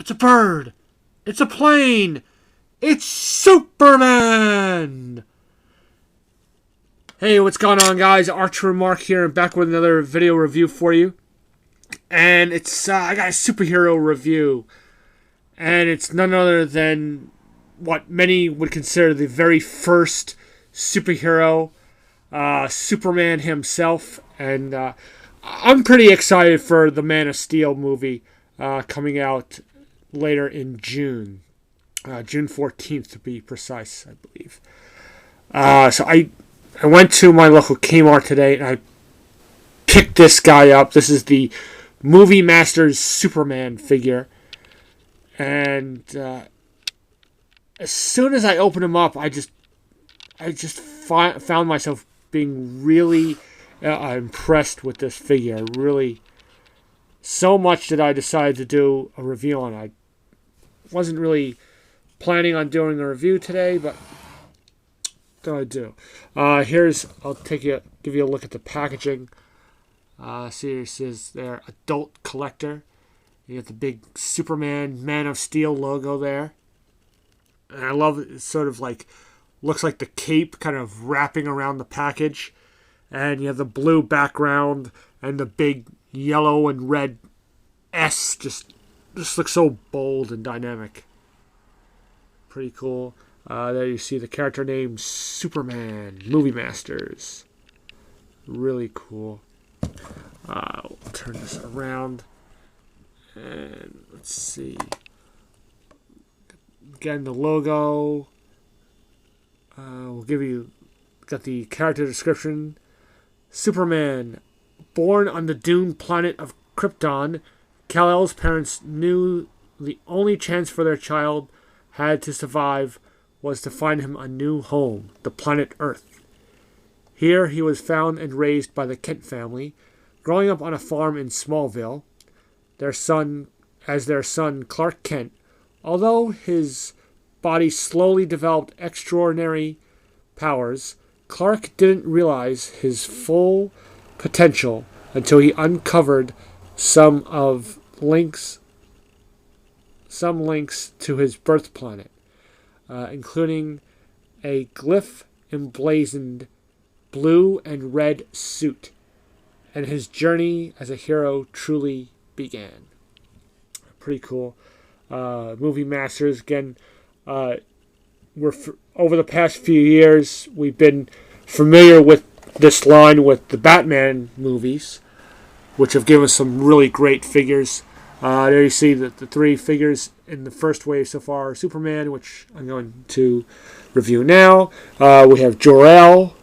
It's a bird. It's a plane. It's Superman. Hey, what's going on, guys? Archer Mark here, and back with another video review for you. And it's I got a superhero review, and it's none other than what many would consider the very first superhero, Superman himself. And I'm pretty excited for the Man of Steel movie coming out later in June, June 14th to be precise, I believe. So I went to my local Kmart today, and I picked this guy up. This is the Movie Masters Superman figure. And as soon as I opened him up, I just found myself being really impressed with this figure. Really, so much that I decided to do a review on it. I wasn't really planning on doing a review today, but I do. I'll give you a look at the packaging. See, it says there, adult collector. You got the big Superman Man of Steel logo there. And I love it. It's sort of like, looks like the cape kind of wrapping around the package. And you have the blue background and the big yellow and red S. Just looks so bold and dynamic. Pretty cool. There you see the character name Superman, Movie Masters. Really cool. We'll turn this around. And let's see. Again, the logo. We'll give you, got the character description. Superman, born on the doomed planet of Krypton, Kal-El's parents knew the only chance for their child had to survive was to find him a new home, the planet Earth. Here he was found and raised by the Kent family, growing up on a farm in Smallville. Their son Clark Kent, although his body slowly developed extraordinary powers, Clark didn't realize his full potential until he uncovered some links to his birth planet, including a glyph emblazoned blue and red suit, and his journey as a hero truly began. Pretty cool. Movie Masters, again, over the past few years, we've been familiar with this line with the Batman movies, which have given us some really great figures. There you see the three figures in the first wave so far. Superman, which I'm going to review now. We have Jor-El,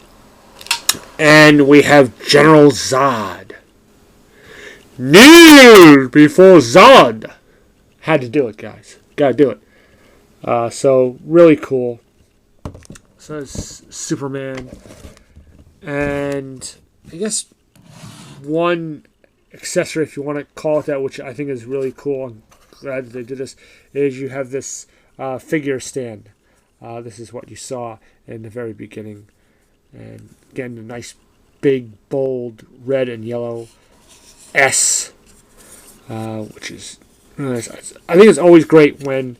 and we have General Zod. Kneel before Zod. Had to do it, guys. Gotta do it. So, really cool. So, it's Superman. And I guess one accessory, if you want to call it that, which I think is really cool, I'm glad that they did this, is you have this figure stand. This is what you saw in the very beginning. And again, a nice, big, bold red and yellow S, which is really nice. I think it's always great when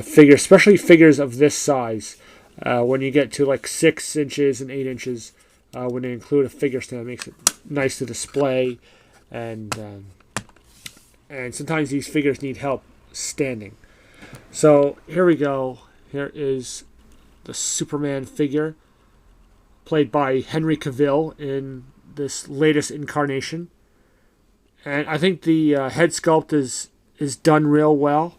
figures, especially figures of this size, when you get to like 6 inches and 8 inches, when they include a figure stand, it makes it nice to display. And sometimes these figures need help standing. So here we go. Here is the Superman figure, played by Henry Cavill in this latest incarnation. And I think the head sculpt is done real well.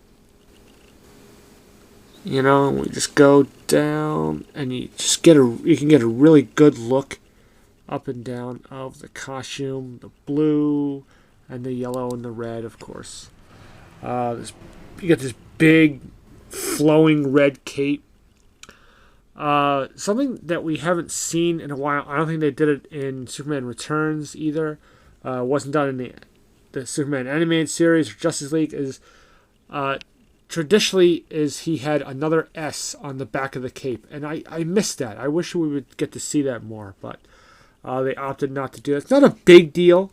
You know, we just go down, and you can get a really good look up and down of the costume, the blue and the yellow and the red, of course. You get this big flowing red cape. Something that we haven't seen in a while. I don't think they did it in Superman Returns either. Wasn't done in the Superman animated series or Justice League. Is traditionally is he had another S on the back of the cape, and I missed that. I wish we would get to see that more, but they opted not to do it. It's not a big deal,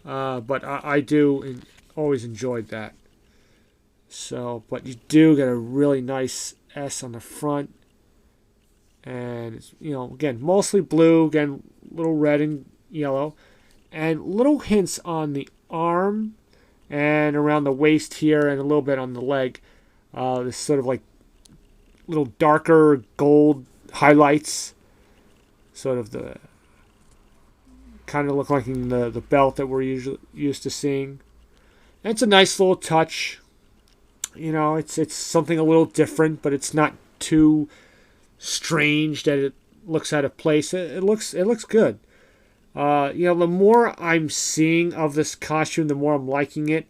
but I do always enjoyed that. So, but you do get a really nice S on the front, and it's, again, mostly blue, again, little red and yellow, and little hints on the arm and around the waist here, and a little bit on the leg. This sort of like little darker gold highlights, sort of the kind of look like in the belt that we're usually used to seeing. And it's a nice little touch. It's something a little different, but it's not too strange that it looks out of place. It looks good. The more I'm seeing of this costume, the more I'm liking it.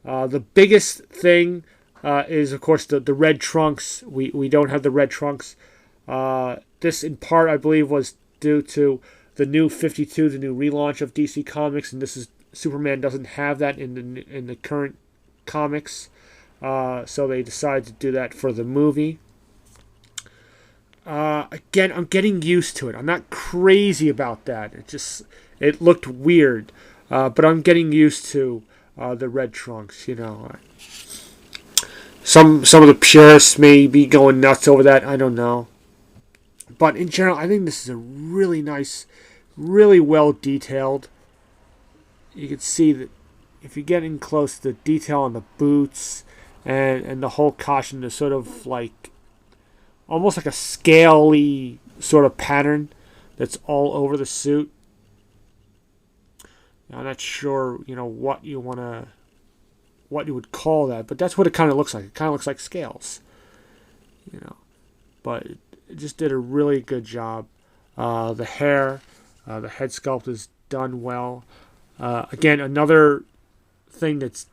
The biggest thing is, of course, the red trunks. We don't have the red trunks. This, in part, I believe, was due to the new 52, the new relaunch of DC Comics, and Superman doesn't have that in the current comics. So they decided to do that for the movie. Again, I'm getting used to it. I'm not crazy about that. It looked weird, but I'm getting used to the red trunks. Some of the purists may be going nuts over that. I don't know, but in general, I think this is a really nice, really well detailed. You can see that if you get in close, the detail on the boots and the whole costume is sort of like almost like a scaly sort of pattern that's all over the suit. I'm not sure, what you would call that, but that's what it kind of looks like. It kind of looks like scales, But it just did a really good job. The hair, the head sculpt is done well. Again, another thing that's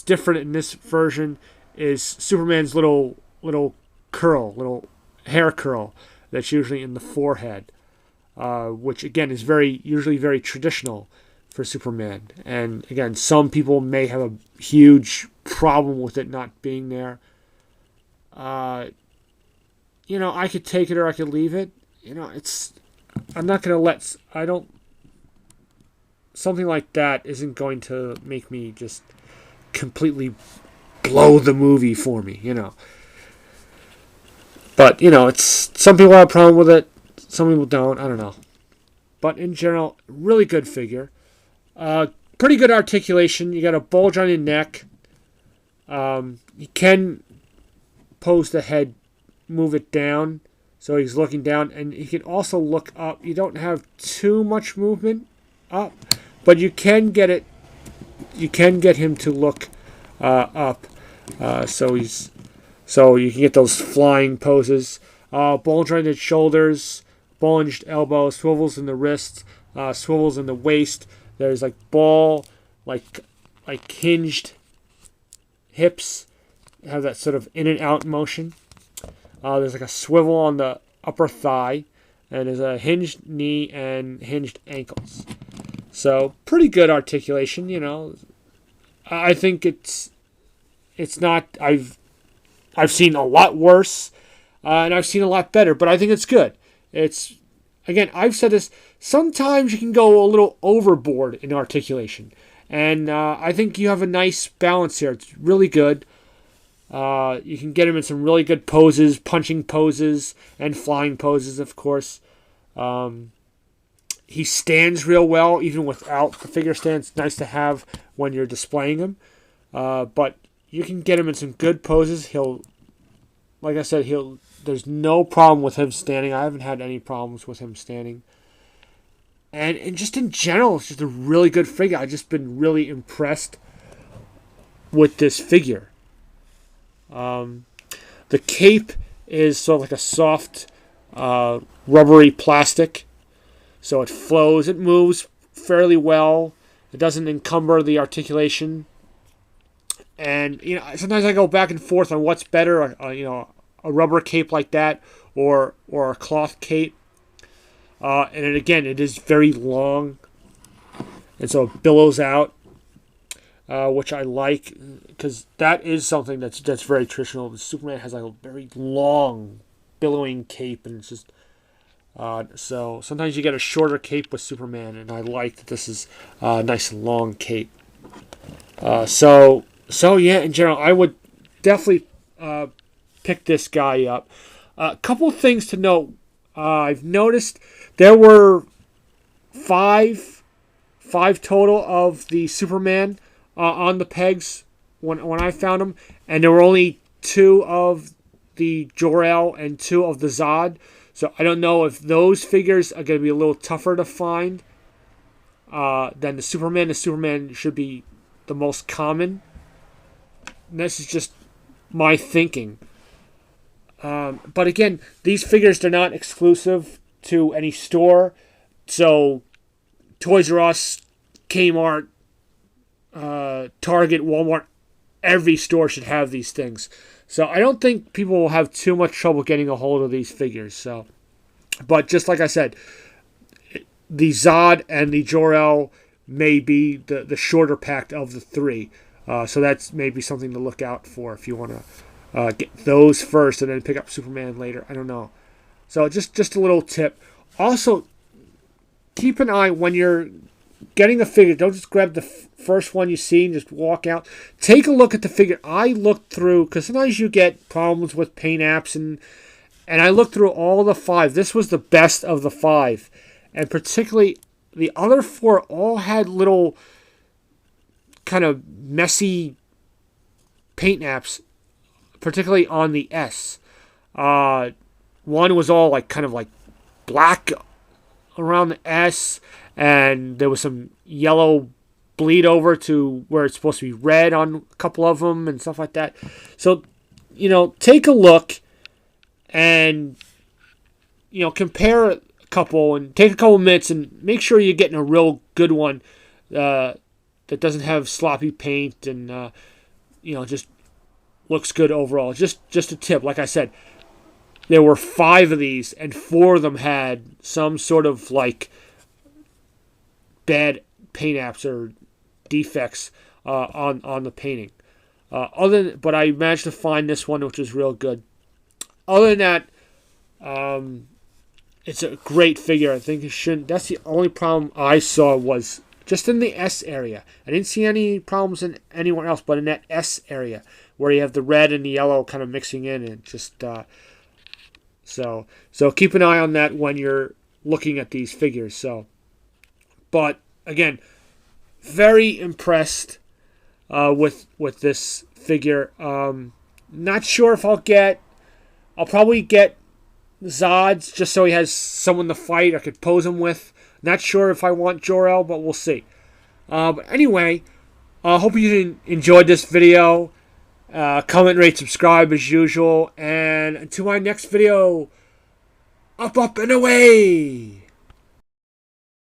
different in this version is Superman's little curl, little hair curl that's usually in the forehead, which again is usually very traditional for Superman. And again, some people may have a huge problem with it not being there. I could take it or I could leave it. I'm not gonna something like that isn't going to make me just completely blow the movie for me, But, it's some people have a problem with it, some people don't, I don't know. But in general, really good figure. Pretty good articulation. You got a bulge on your neck. You can pose the head, move it down, so he's looking down, and he can also look up. You don't have too much movement up, but you can get him to look up. So you can get those flying poses. Bulge on the shoulders, bulged elbows, swivels in the wrists, swivels in the waist. There's like hinged hips, have that sort of in and out motion. There's like a swivel on the upper thigh, and there's a hinged knee and hinged ankles. So pretty good articulation, I think it's not. I've seen a lot worse, and I've seen a lot better, but I think it's good. Again, I've said this. Sometimes you can go a little overboard in articulation, and I think you have a nice balance here. It's really good. You can get him in some really good poses, punching poses and flying poses, of course. He stands real well, even without the figure stand. It's nice to have when you're displaying him. But you can get him in some good poses. Like I said, there's no problem with him standing. I haven't had any problems with him standing. And just in general, it's just a really good figure. I've just been really impressed with this figure. The cape is sort of like a soft, rubbery plastic. So it flows, it moves fairly well. It doesn't encumber the articulation. And, sometimes I go back and forth on what's better, a rubber cape like that or a cloth cape. And again, it is very long. And so it billows out, which I like, because that is something that's very traditional. Superman has like a very long, billowing cape, and it's just... so sometimes you get a shorter cape with Superman, and I like that this is a nice long cape. So yeah, in general, I would definitely pick this guy up. A couple things to note. I've noticed there were five total of the Superman on the pegs when I found them, and there were only 2 of the Jor-El and 2 of the Zod. So I don't know if those figures are going to be a little tougher to find than the Superman. The Superman should be the most common. And this is just my thinking. But again, these figures are not exclusive to any store. So Toys R Us, Kmart, Target, Walmart, every store should have these things. So I don't think people will have too much trouble getting a hold of these figures. So, but just like I said, the Zod and the Jor-El may be the shorter pack of the 3. So that's maybe something to look out for if you want to get those first and then pick up Superman later. I don't know. So just a little tip. Also, keep an eye when you're getting a figure. Don't just grab the first one you see and just walk out. Take a look at the figure. I looked through, because sometimes you get problems with paint apps, and I looked through all the 5. This was the best of the 5. And particularly, the other 4 all had little kind of messy paint apps, particularly on the S. One was all like kind of like black around the S, and there was some yellow bleed over to where it's supposed to be red on a couple of them and stuff like that. So, take a look and, compare a couple and take a couple minutes and make sure you're getting a real good one that doesn't have sloppy paint and, just looks good overall. Just a tip. Like I said, there were 5 of these, and 4 of them had some sort of like bad paint apps or defects on the painting. But I managed to find this one, which was real good. Other than that, it's a great figure. I think it shouldn't. That's the only problem I saw was just in the S area. I didn't see any problems in anywhere else, but in that S area where you have the red and the yellow kind of mixing in, and just so keep an eye on that when you're looking at these figures. But again, very impressed with this figure. Not sure if I'll probably get Zod's just so he has someone to fight I could pose him with. Not sure if I want Jor-El, but we'll see. But anyway, I hope you enjoyed this video. Comment, rate, subscribe as usual. And until my next video, up, and away!